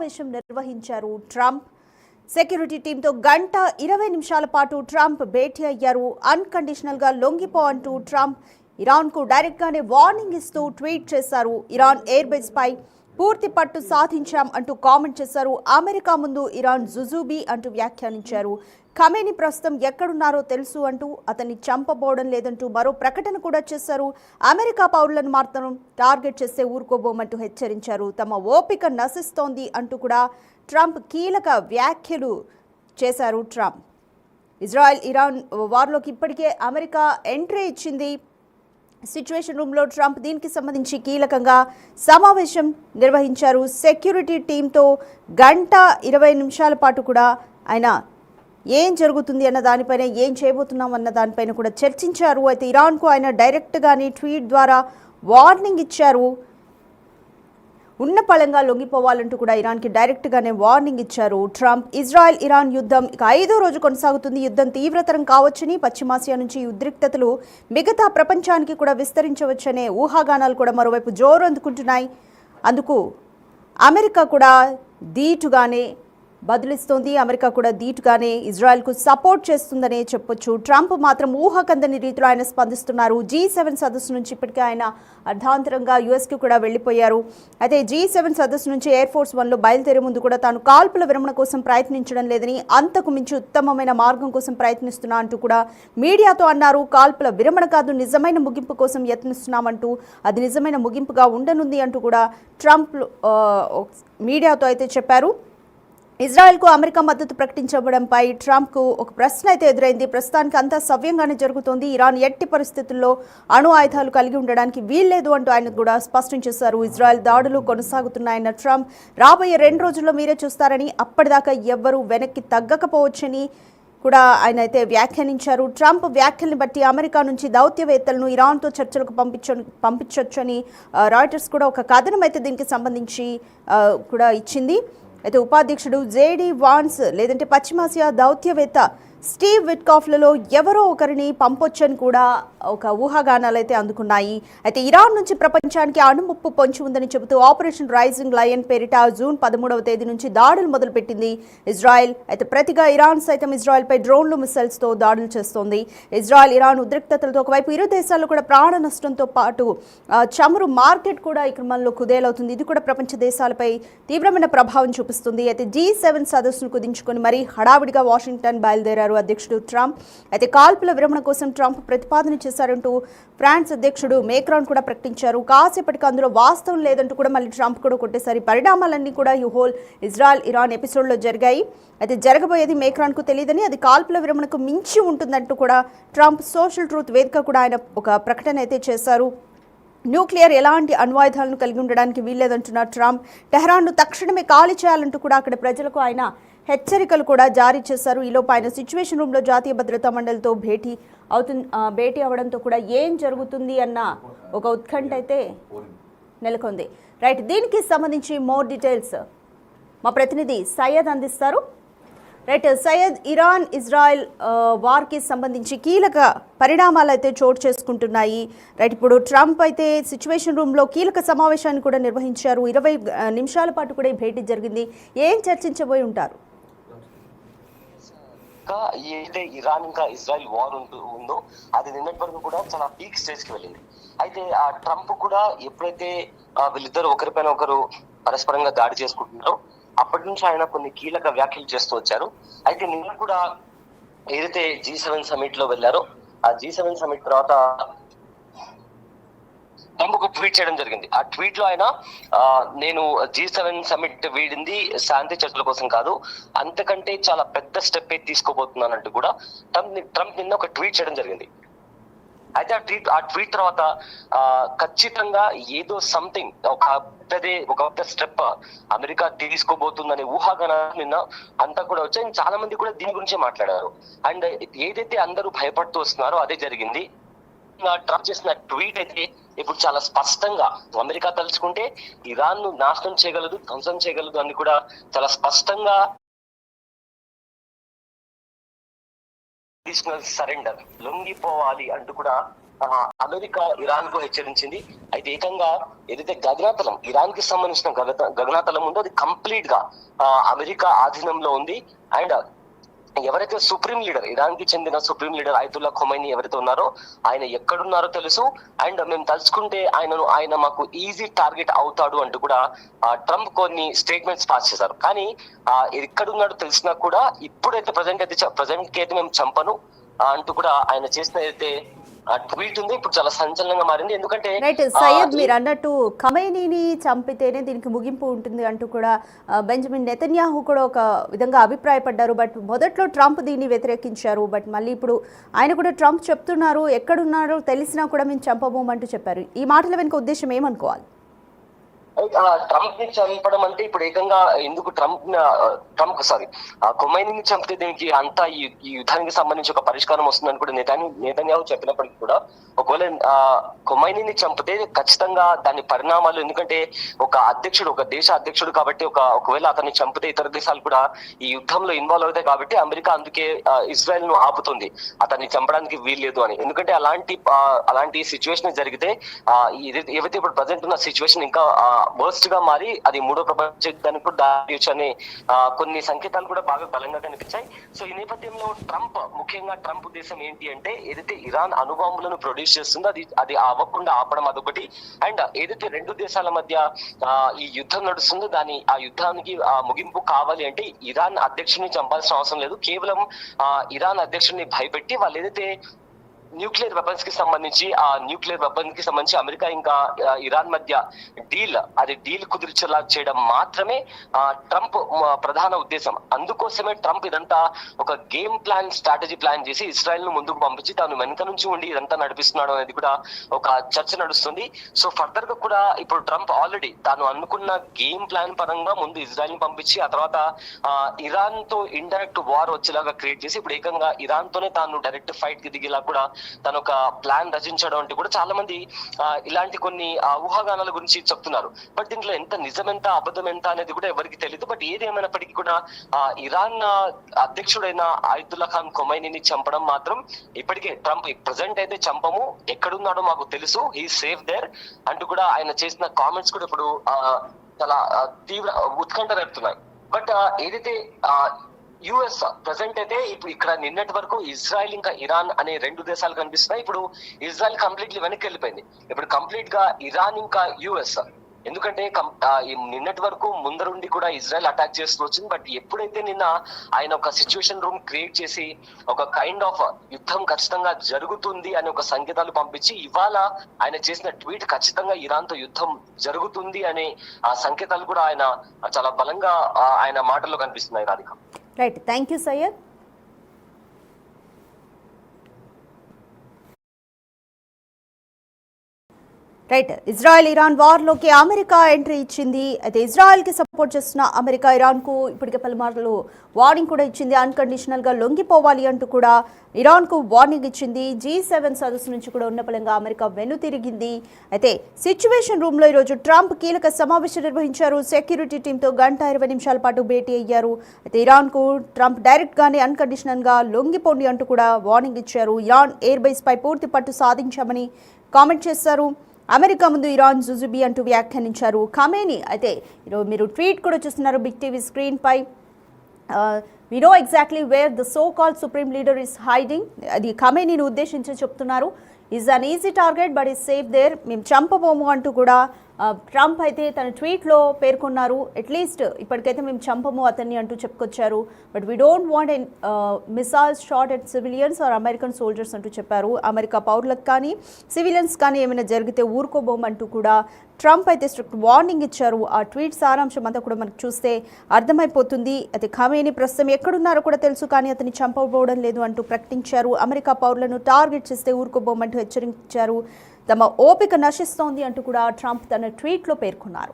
సమావేశం నిర్వహించారు Trump. Security టీంతో 1:20 పాటు ట్రంప్ భేటీ అయ్యారు. అన్కండిషనల్ గా లొంగిపో అంటూ ట్రంప్ ఇరాన్కు డైరెక్ట్గానే వార్నింగ్ ఇస్తూ ట్వీట్ చేశారు. ఇరాన్ ఎయిర్ బేస్ పై పూర్తి పట్టు సాధించాం అంటూ కామెంట్ చేశారు. అమెరికా ముందు ఇరాన్ జుజుబీ అంటూ వ్యాఖ్యానించారు. ఖమేని ప్రస్తుతం ఎక్కడున్నారో తెలుసు అంటూ అతన్ని చంపబోవడం లేదంటూ మరో ప్రకటన కూడా చేశారు. అమెరికా పౌరులను మాత్రం టార్గెట్ చేస్తే ఊరుకోబోమంటూ హెచ్చరించారు. తమ ఓపిక నశిస్తోంది అంటూ కూడా ట్రంప్ కీలక వ్యాఖ్యలు చేశారు. ట్రంప్ ఇజ్రాయెల్ ఇరాన్ వార్లోకి ఇప్పటికే అమెరికా ఎంట్రీ ఇచ్చింది. సిచ్యువేషన్ రూమ్లో ట్రంప్ దీనికి సంబంధించి కీలకంగా సమావేశం నిర్వహించారు. సెక్యూరిటీ టీంతో 1:20 పాటు కూడా ఆయన ఏం జరుగుతుంది అన్న దానిపైన, ఏం చేయబోతున్నాం అన్న దానిపైన కూడా చర్చించారు. అయితే ఇరాన్కు ఆయన డైరెక్ట్గానే ట్వీట్ ద్వారా వార్నింగ్ ఇచ్చారు. ఉన్న పళంగా లొంగిపోవాలంటూ కూడా ఇరాన్కి డైరెక్ట్గానే వార్నింగ్ ఇచ్చారు ట్రంప్. ఇజ్రాయెల్ ఇరాన్ యుద్ధం ఇక 5వ రోజు కొనసాగుతుంది. యుద్ధం తీవ్రతరం కావచ్చని, పశ్చిమాసియా నుంచి ఉద్రిక్తతలు మిగతా ప్రపంచానికి కూడా విస్తరించవచ్చనే ఊహాగానాలు కూడా మరోవైపు జోరు అందుకుంటున్నాయి. అందుకు అమెరికా కూడా ధీటుగానే బదులిస్తోంది. అమెరికా కూడా ధీటుగానే ఇజ్రాయెల్కు సపోర్ట్ చేస్తుందనే చెప్పొచ్చు. ట్రంప్ మాత్రం ఊహకందని రీతిలో ఆయన స్పందిస్తున్నారు. G7 సదస్సు నుంచి ఇప్పటికే ఆయన అర్ధాంతరంగా యుఎస్కి కూడా వెళ్ళిపోయారు. అయితే G7 సదస్సు నుంచి ఎయిర్ ఫోర్స్ 1లో బయలుదేరే ముందు కూడా తాను కాల్పుల విరమణ కోసం ప్రయత్నించడం లేదని, అంతకు మించి ఉత్తమమైన మార్గం కోసం ప్రయత్నిస్తున్నా అంటూ కూడా మీడియాతో అన్నారు. కాల్పుల విరమణ కాదు, నిజమైన ముగింపు కోసం యత్నిస్తున్నామంటూ, అది నిజమైన ముగింపుగా ఉండనుంది అంటూ కూడా ట్రంప్ మీడియాతో అయితే చెప్పారు. ఇజ్రాయెల్కు అమెరికా మద్దతు ప్రకటించడంపై ట్రంప్కు ఒక ప్రశ్న అయితే ఎదురైంది. ప్రస్తుతానికి అంతా సవ్యంగానే జరుగుతోంది. ఇరాన్ ఎట్టి పరిస్థితుల్లో అణు ఆయుధాలు కలిగి ఉండడానికి వీల్లేదు అంటూ ఆయన కూడా స్పష్టం చేశారు. ఇజ్రాయెల్ దాడులు కొనసాగుతున్నాయన్న ట్రంప్ రాబోయే 2 రోజుల్లో మీరే చూస్తారని, అప్పటిదాకా ఎవ్వరూ వెనక్కి తగ్గకపోవచ్చని కూడా ఆయన అయితే వ్యాఖ్యానించారు. ట్రంప్ వ్యాఖ్యల్ని బట్టి అమెరికా నుంచి దౌత్యవేత్తలను ఇరాన్తో చర్చలకు పంపించొచ్చని రాయిటర్స్ కూడా ఒక కథనం అయితే దీనికి సంబంధించి కూడా ఇచ్చింది. అయితే ఉపాధ్యక్షుడు జేడీ వాన్స్ లేదంటే పశ్చిమాసియా దౌత్యవేత్త స్టీవ్ విట్కాఫ్లలో ఎవరో ఒకరిని పంపొచ్చని కూడా ఒక ఊహాగానాలు అయితే అందుకున్నాయి. అయితే ఇరాన్ నుంచి ప్రపంచానికి అణుముప్పు పొంచి ఉందని చెబుతూ ఆపరేషన్ రైజింగ్ లయన్ పేరిట జూన్ 13వ తేదీ నుంచి దాడులు మొదలుపెట్టింది ఇజ్రాయెల్. అయితే ప్రతిగా ఇరాన్ సైతం ఇజ్రాయెల్పై డ్రోన్లు, మిసైల్స్తో దాడులు చేస్తోంది. ఇజ్రాయెల్ ఇరాన్ ఉద్రిక్తతలతో ఒకవైపు ఇరు దేశాల్లో కూడా ప్రాణ నష్టంతో పాటు చమురు మార్కెట్ కూడా ఈ క్రమంలో కుదేలవుతుంది. ఇది కూడా ప్రపంచ దేశాలపై తీవ్రమైన ప్రభావం చూపిస్తుంది. అయితే G7 సదస్సును కుదించుకొని మరీ హడావిడిగా వాషింగ్టన్ బయలుదేరారు అధ్యక్షుడు ట్రంప్. అయితే కాల్పుల విరమణ కోసం ట్రంప్ ప్రతిపాదన చేశారంటూ ఫ్రాన్స్ అధ్యక్షుడు మేక్రాన్ కూడా ప్రకటించారు. కాసేపటికి అందులో వాస్తవం లేదంటూ కూడా మళ్ళీ ట్రంప్ కూడా కొట్టేశారు. పరిణామాలన్నీ కూడా ఈ హోల్ ఇజ్రాయెల్ ఇరాన్ ఎపిసోడ్లో జరిగాయి. అయితే జరగబోయేది మేక్రాన్కు తెలియదని, అది కాల్పుల విరమణకు మించి ఉంటుందంటూ కూడా ట్రంప్ సోషల్ ట్రూత్ వేదిక కూడా ఆయన ఒక ప్రకటన అయితే చేశారు. న్యూక్లియర్ ఎలాంటి అణ్వాయుధాలను కలిగి ఉండడానికి వీల్లేదంటున్న ట్రంప్ టెహరాన్ను తక్షణమే ఖాళీ చేయాలంటూ కూడా అక్కడ ప్రజలకు ఆయన హెచ్చరికలు కూడా జారీ చేశారు. ఈలోపు ఆయన సిచ్యువేషన్ రూమ్లో జాతీయ భద్రతా మండలితో భేటీ అవడంతో కూడా ఏం జరుగుతుంది అన్న ఒక ఉత్కంఠ అయితే నెలకొంది. రైట్, దీనికి సంబంధించి మోర్ డీటెయిల్స్ మా ప్రతినిధి సయ్యద్ అందిస్తారు. రైట్ సయ్యద్, ఇరాన్ ఇజ్రాయెల్ వార్కి సంబంధించి కీలక పరిణామాలు అయితే చోటు చేసుకుంటున్నాయి. రైట్, ఇప్పుడు ట్రంప్ అయితే సిచ్యువేషన్ రూమ్లో కీలక సమావేశాన్ని కూడా నిర్వహించారు. 20 నిమిషాల పాటు కూడా ఈ భేటీ జరిగింది. ఏం చర్చించబోయి ఉంటారు? ఏదైతే ఇరాన్ ఇంకా ఇజ్రాయెల్ వార్ ఉందో అది నిన్నటి వరకు కూడా చాలా పీక్ స్టేజ్ కి వెళ్ళింది. అయితే ఆ ట్రంప్ కూడా ఎప్పుడైతే వీళ్ళిద్దరు ఒకరిపైన ఒకరు పరస్పరంగా దాడి చేసుకుంటున్నారో అప్పటి నుంచి ఆయన కొన్ని కీలక వ్యాఖ్యలు చేస్తూ వచ్చారు. అయితే నిన్న కూడా ఏదైతే G7 సమిట్ లో వెళ్ళారో ఆ G7 సమిట్ తర్వాత ట్రంప్ ఒక ట్వీట్ చేయడం జరిగింది. ఆ ట్వీట్ లో ఆయన నేను G7 సమిట్ వీడింది శాంతి చర్చల కోసం కాదు, అంతకంటే చాలా పెద్ద స్టెప్ తీసుకోబోతున్నానంటూ కూడా ట్రంప్ నిన్న ఒక ట్వీట్ చేయడం జరిగింది. అయితే ఆ ట్వీట్ తర్వాత ఖచ్చితంగా ఏదో సంథింగ్ ఒక పెద్ద స్టెప్ అమెరికా తీసుకోబోతుందనే ఊహాగానం నిన్న అంతా కూడా వచ్చాయి. చాలా మంది కూడా దీని గురించే మాట్లాడారు. అండ్ ఏదైతే అందరూ భయపడుతూ వస్తున్నారో అదే జరిగింది. ట్రంప్ చేసిన ట్వీట్ అయితే ఇప్పుడు చాలా స్పష్టంగా అమెరికా తలుచుకుంటే ఇరాన్ ను నాశనం చేయగలదు, ధ్వంసం చేయగలదు అని కూడా చాలా స్పష్టంగా సరెండర్, లొంగిపోవాలి అంటూ కూడా అమెరికా ఇరాన్ కు హెచ్చరించింది. అయితే ఏకంగా ఏదైతే గగనతలం ఇరాన్ కి సంబంధించిన గగనతలం ఉందో అది కంప్లీట్ గా అమెరికా ఆధీనంలో ఉంది. అండ్ ఎవరైతే సుప్రీం లీడర్ ఇరాన్ కి చెందిన సుప్రీం లీడర్ అయతుల్లా ఖొమైనీ ఎవరైతే ఉన్నారో ఆయన ఎక్కడున్నారో తెలుసు. అండ్ మేము తలుచుకుంటే ఆయన మాకు ఈజీ టార్గెట్ అవుతాడు అంటూ కూడా ట్రంప్ కొన్ని స్టేట్మెంట్స్ పాస్ చేశారు. కానీ ఎక్కడున్నాడో తెలిసినా కూడా ఇప్పుడైతే ప్రజెంట్ కి అయితే మేము చంపను అంటూ కూడా ఆయన చేసిన అయితే ట్వీట్ ఉంది. ఇప్పుడు చాలా సంచలనంగా మారింది. ఎందుకంటే సయ్యద్ మీరు అన్నట్టు ఖమైనీని చంపితేనే దీనికి ముగింపు ఉంటుంది అంటూ కూడా బెంజమిన్ నెతన్యాహు కూడా ఒక విధంగా అభిప్రాయపడ్డారు. బట్ మొదట్లో ట్రంప్ దీన్ని వ్యతిరేకించారు. బట్ మళ్ళీ ఇప్పుడు ఆయన కూడా ట్రంప్ చెప్తున్నారు ఎక్కడున్నారో తెలిసినా కూడా మేము చంపబోమంటూ చెప్పారు. ఈ మాటల వెనుక ఉద్దేశం ఏమనుకోవాలి? ట్రంప్ ని చంపడం అంటే ఇప్పుడు ఏకంగా ఎందుకు ట్రంప్ ఖొమైనీని చంపితే దీనికి అంతా ఈ యుద్ధానికి సంబంధించి ఒక పరిష్కారం వస్తుందని కూడా నెతన్యాహు చెప్పినప్పటికీ కూడా ఒకవేళ ఖొమైనీని చంపితే ఖచ్చితంగా దాని పరిణామాలు, ఎందుకంటే ఒక దేశ అధ్యక్షుడు కాబట్టి ఒకవేళ అతన్ని చంపితే ఇతర దేశాలు కూడా ఈ యుద్ధంలో ఇన్వాల్వ్ అవుతాయి. కాబట్టి అమెరికా అందుకే ఇజ్రాయెల్ ను ఆపుతుంది, అతన్ని చంపడానికి వీల్లేదు అని. ఎందుకంటే అలాంటి సిచ్యువేషన్ జరిగితే ఏవైతే ఇప్పుడు ప్రజెంట్ ఉన్న సిచ్యువేషన్ ఇంకా వర్స్ట్ గా మారి అది మూడో ప్రపంచ యుద్ధానికి కూడా దారి అనే కొన్ని సంకేతాలు కూడా బాగా బలంగా కనిపించాయి. సో ఈ నేపథ్యంలో ముఖ్యంగా ట్రంప్ ఉద్దేశం ఏంటి అంటే ఏదైతే ఇరాన్ అణుబాంబులను ప్రొడ్యూస్ చేస్తుందో అది అవ్వకుండా ఆపడం అదొకటి. అండ్ ఏదైతే రెండు దేశాల మధ్య ఈ యుద్ధం నడుస్తుందో ఆ యుద్ధానికి ముగింపు కావాలి అంటే ఇరాన్ అధ్యక్షుడిని చంపాల్సిన అవసరం లేదు. కేవలం ఇరాన్ అధ్యక్షుడిని భయపెట్టి వాళ్ళు ఏదైతే న్యూక్లియర్ వెపన్స్ కి సంబంధించి అమెరికా ఇంకా ఇరాన్ మధ్య డీల్ కుదిర్చేలా చేయడం మాత్రమే ట్రంప్ ప్రధాన ఉద్దేశం. అందుకోసమే ట్రంప్ ఇదంతా ఒక స్ట్రాటజీ ప్లాన్ చేసి ఇజ్రాయెల్ ను ముందుకు పంపించి తాను వెనుక నుంచి ఉండి ఇదంతా నడిపిస్తున్నాడు అనేది కూడా ఒక చర్చ నడుస్తుంది. సో ఫర్దర్ గా కూడా ఇప్పుడు ట్రంప్ ఆల్రెడీ తాను అనుకున్న గేమ్ ప్లాన్ పరంగా ముందు ఇజ్రాయెల్ ని పంపించి ఆ తర్వాత ఇరాన్ తో ఇండైరెక్ట్ వార్ వచ్చేలాగా క్రియేట్ చేసి ఇప్పుడు ఏకంగా ఇరాన్ తోనే తాను డైరెక్ట్ ఫైట్ కి దిగేలా కూడా తను ఒక ప్లాన్ రచించడం అంటే కూడా చాలా మంది ఇలాంటి కొన్ని ఊహాగానాల గురించి చెప్తున్నారు. బట్ దీంట్లో ఎంత నిజం ఎంత అబద్ధం ఎంత అనేది కూడా ఎవరికి తెలియదు. బట్ ఏది ఏమైనప్పటికీ కూడా ఇరాన్ అధ్యక్షుడైన అయతుల్లా ఖాన్ ఖొమైనీని చంపడం మాత్రం ఇప్పటికే ట్రంప్ ప్రజెంట్ అయితే చంపము, ఎక్కడున్నాడో మాకు తెలుసు, హీ సేఫ్ దేర్ అంటూ కూడా ఆయన చేసిన కామెంట్స్ కూడా ఇప్పుడు చాలా తీవ్ర ఉత్కంఠ రేపుతున్నాయి. బట్ ఏదైతే యుఎస్ ప్రెసెంట్ అయితే ఇప్పుడు ఇక్కడ నిన్నటి వరకు ఇజ్రాయెల్ ఇంకా ఇరాన్ అనే రెండు దేశాలు కనిపిస్తున్నాయి. ఇప్పుడు ఇజ్రాయెల్ కంప్లీట్లీ వెనక్కి వెళ్ళిపోయింది. ఇప్పుడు కంప్లీట్ గా ఇరాన్ ఇంకా యుఎస్, ఎందుకంటే నిన్నటి వరకు ముందరుండి కూడా ఇజ్రాయెల్ అటాక్ చేస్తూ వచ్చింది. బట్ ఎప్పుడైతే నిన్న ఆయన ఒక సిచ్యువేషన్ రూమ్ క్రియేట్ చేసి ఒక కైండ్ ఆఫ్ యుద్ధం ఖచ్చితంగా జరుగుతుంది అనే ఒక సంకేతాలు పంపించి ఇవాళ ఆయన చేసిన ట్వీట్ ఖచ్చితంగా ఇరాన్ తో యుద్ధం జరుగుతుంది అనే ఆ సంకేతాలు కూడా ఆయన చాలా బలంగా ఆయన మాటల్లో కనిపిస్తున్నాయి. Radhika, right, thank you Syed. Right, Israel Iran వార్లోకి అమెరికా ఎంట్రీ ఇచ్చింది. అయితే ఇజ్రాయెల్కి సపోర్ట్ చేస్తున్న అమెరికా ఇరాన్కు ఇప్పటికే పలుమార్లు వార్నింగ్ కూడా ఇచ్చింది. అన్కండిషనల్గా లొంగిపోవాలి అంటూ కూడా ఇరాన్కు వార్నింగ్ ఇచ్చింది. G7 సదస్సు నుంచి కూడా ఉన్న పలంగా అమెరికా వెనుతిరిగింది. అయితే సిచ్యువేషన్ రూమ్లో ఈరోజు ట్రంప్ కీలక సమావేశం నిర్వహించారు. సెక్యూరిటీ టీంతో 1:20 నిమిషాల పాటు భేటీ అయ్యారు. అయితే ఇరాన్కు ట్రంప్ డైరెక్ట్గానే అన్కండిషనల్గా లొంగిపోండి అంటూ కూడా వార్నింగ్ ఇచ్చారు. ఇరాన్ ఎయిర్ బేస్ పై పూర్తి పట్టు సాధించామని కామెంట్ చేశారు. అమెరికా ముందు ఇరాన్ జుజుబీ అంటూ వ్యాఖ్యానించారు ఖమేనీ. అయితే మీరు ట్వీట్ కూడా చూస్తున్నారు బిగ్ టీవీ స్క్రీన్ పై. We know exactly where the so-called supreme leader is hiding. అది ఖమేనీని ఉద్దేశించి చెప్తున్నారు. Is an easy target but is safe there. మేము చంపబోము అంటూ కూడా ట్రంప్ అయితే తన ట్వీట్లో పేర్కొన్నారు. అట్లీస్ట్ ఇప్పటికైతే మేము చంపము అతన్ని అంటూ చెప్పుకొచ్చారు. But we don't want missiles shot at civilians or American soldiers అంటూ చెప్పారు. అమెరికా పౌరులకు కానీ సివిలియన్స్ కానీ ఏమైనా జరిగితే ఊరుకోబోమంటూ కూడా ట్రంప్ అయితే స్ట్రిక్ట్ వార్నింగ్ ఇచ్చారు. ఆ ట్వీట్ సారాంశం అంతా కూడా మనకు చూస్తే అర్థమైపోతుంది. అయితే ఖమేనీ ప్రస్తుతం ఎక్కడున్నారో కూడా తెలుసు, కానీ అతన్ని చంపబోవడం లేదు అంటూ ప్రకటించారు. అమెరికా పౌరులను టార్గెట్ చేస్తే ఊరుకోబోమంటూ హెచ్చరించారు. తమ ఓపిక నశిస్తోంది అంటూ కూడా ట్రంప్ తన ట్వీట్లో పేర్కొన్నారు.